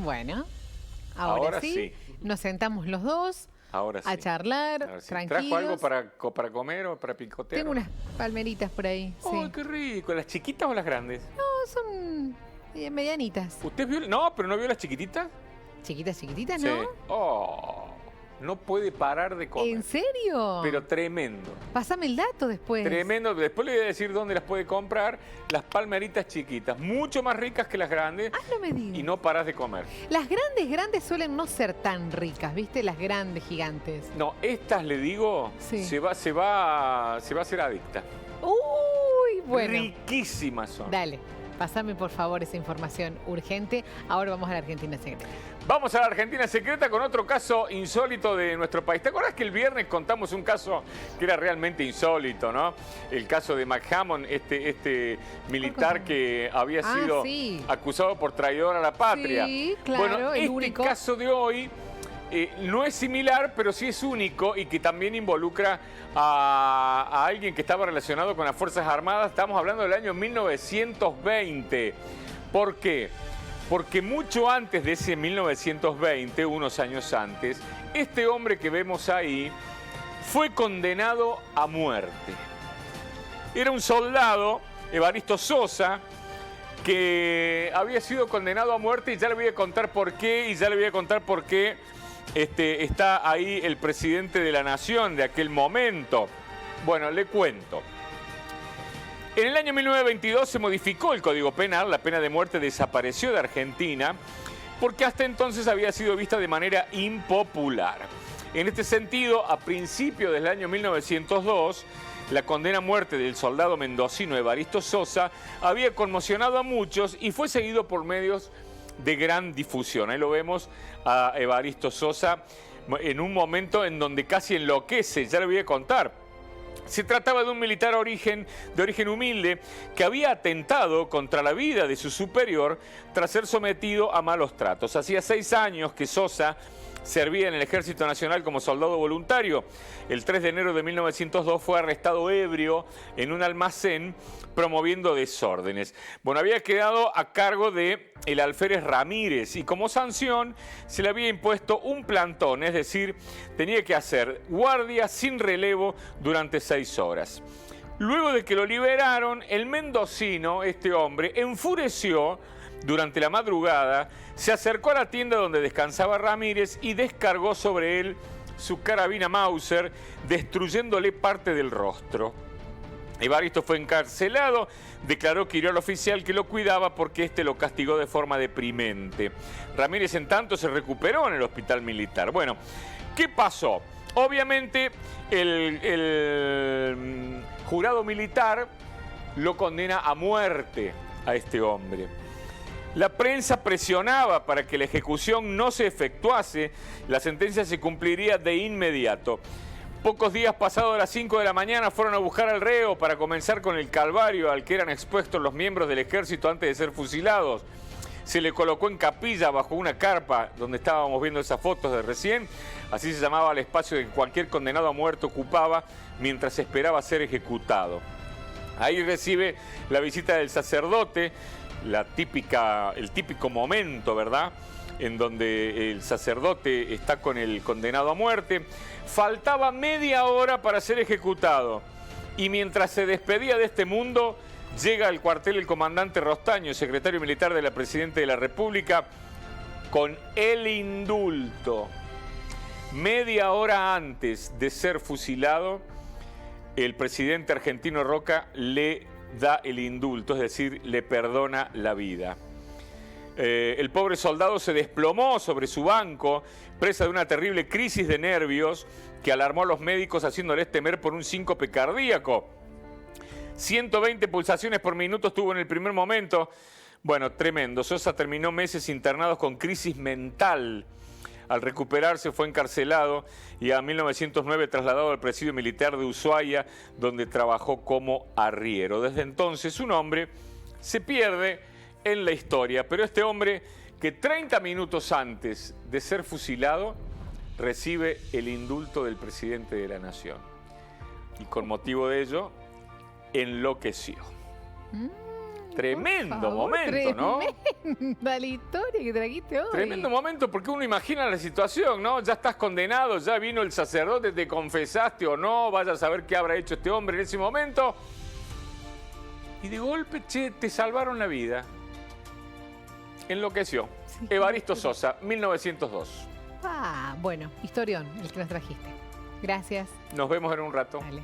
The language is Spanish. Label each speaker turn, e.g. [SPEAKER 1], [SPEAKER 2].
[SPEAKER 1] Bueno, ahora sí. Nos sentamos los dos
[SPEAKER 2] Ahora sí.
[SPEAKER 1] a charlar,
[SPEAKER 2] Ahora sí.
[SPEAKER 1] tranquilos.
[SPEAKER 2] ¿Trajo algo para comer o para picotear?
[SPEAKER 1] Tengo unas palmeritas por ahí.
[SPEAKER 2] ¡Oh,
[SPEAKER 1] Sí.
[SPEAKER 2] qué rico! ¿Las chiquitas o las grandes?
[SPEAKER 1] No, son medianitas.
[SPEAKER 2] ¿Usted vio? No, pero ¿no vio las chiquititas?
[SPEAKER 1] Chiquitas, chiquititas,
[SPEAKER 2] Sí.
[SPEAKER 1] ¿no?
[SPEAKER 2] Oh, no puede parar de comer.
[SPEAKER 1] ¿En serio?
[SPEAKER 2] Pero tremendo.
[SPEAKER 1] Pásame el dato después.
[SPEAKER 2] Tremendo. Después le voy a decir dónde las puede comprar. Las palmeritas chiquitas, mucho más ricas que las grandes.
[SPEAKER 1] Ah, no me digas.
[SPEAKER 2] Y no paras de comer.
[SPEAKER 1] Las grandes suelen no ser tan ricas, ¿viste? Las grandes, gigantes.
[SPEAKER 2] No, estas le digo,
[SPEAKER 1] Sí.
[SPEAKER 2] se va a hacer adicta.
[SPEAKER 1] Uy, bueno.
[SPEAKER 2] Riquísimas son.
[SPEAKER 1] Dale, pásame por favor esa información urgente. Ahora vamos a la Argentina Secreta.
[SPEAKER 2] Vamos a la Argentina Secreta con otro caso insólito de nuestro país. ¿Te acuerdas que el viernes contamos un caso que era realmente insólito, ¿no? El caso de McHammond, este militar que había sido acusado por traidor a la patria.
[SPEAKER 1] Sí, claro,
[SPEAKER 2] bueno,
[SPEAKER 1] el
[SPEAKER 2] este
[SPEAKER 1] único.
[SPEAKER 2] caso de hoy no es similar, pero sí es único y que también involucra a alguien que estaba relacionado con las Fuerzas Armadas. Estamos hablando del año 1920. ¿Por qué? Porque mucho antes de ese 1920, unos años antes, este hombre que vemos ahí fue condenado a muerte. Era un soldado, Evaristo Sosa, que había sido condenado a muerte y ya le voy a contar por qué, está ahí el presidente de la nación de aquel momento. Bueno, le cuento. En el año 1922 se modificó el Código Penal, la pena de muerte desapareció de Argentina porque hasta entonces había sido vista de manera impopular. En este sentido, a principios del año 1902, la condena a muerte del soldado mendocino Evaristo Sosa había conmocionado a muchos y fue seguido por medios de gran difusión. Ahí lo vemos a Evaristo Sosa en un momento en donde casi enloquece, ya le voy a contar. Se trataba de un militar de origen humilde que había atentado contra la vida de su superior tras ser sometido a malos tratos. Hacía 6 años que Sosa servía en el Ejército Nacional como soldado voluntario. El 3 de enero de 1902 fue arrestado ebrio en un almacén promoviendo desórdenes. Bueno, había quedado a cargo de el alférez Ramírez y como sanción se le había impuesto un plantón, es decir, tenía que hacer guardia sin relevo durante 6 horas. Luego de que lo liberaron, el mendocino, este hombre, enfureció durante la madrugada, se acercó a la tienda donde descansaba Ramírez y descargó sobre él su carabina Mauser, destruyéndole parte del rostro. Evaristo fue encarcelado, declaró que hirió al oficial que lo cuidaba porque éste lo castigó de forma deprimente. Ramírez, en tanto, se recuperó en el hospital militar. Bueno, ¿qué pasó? Obviamente, el jurado militar lo condena a muerte a este hombre. La prensa presionaba para que la ejecución no se efectuase, la sentencia se cumpliría de inmediato. Pocos días pasados las 5 de la mañana fueron a buscar al reo para comenzar con el calvario al que eran expuestos los miembros del ejército antes de ser fusilados. Se le colocó en capilla bajo una carpa donde estábamos viendo esas fotos de recién. Así se llamaba el espacio que cualquier condenado a muerte ocupaba mientras esperaba ser ejecutado. Ahí recibe la visita del sacerdote, el típico momento, ¿verdad?, en donde el sacerdote está con el condenado a muerte. Faltaba media hora para ser ejecutado y mientras se despedía de este mundo, llega al cuartel el comandante Rostaño, secretario militar de la Presidenta de la República, con el indulto. Media hora antes de ser fusilado, el presidente argentino Roca le da el indulto, es decir, le perdona la vida. El pobre soldado se desplomó sobre su banco, presa de una terrible crisis de nervios que alarmó a los médicos haciéndoles temer por un síncope cardíaco. 120 pulsaciones por minuto tuvo en el primer momento. Bueno, tremendo. Sosa terminó meses internados con crisis mental. Al recuperarse fue encarcelado y a 1909 trasladado al presidio militar de Ushuaia, donde trabajó como arriero. Desde entonces su nombre se pierde en la historia, pero este hombre que 30 minutos antes de ser fusilado recibe el indulto del presidente de la nación y con motivo de ello enloqueció. Tremendo momento, ¿no?
[SPEAKER 1] Tremenda la historia que trajiste hoy.
[SPEAKER 2] Tremendo momento porque uno imagina la situación, ¿no? Ya estás condenado, ya vino el sacerdote, te confesaste o no, vaya a saber qué habrá hecho este hombre en ese momento. Y de golpe, che, te salvaron la vida. Enloqueció.
[SPEAKER 1] Sí.
[SPEAKER 2] Evaristo Sosa, 1902.
[SPEAKER 1] Bueno, historión el que nos trajiste. Gracias.
[SPEAKER 2] Nos vemos en un rato.
[SPEAKER 1] Dale.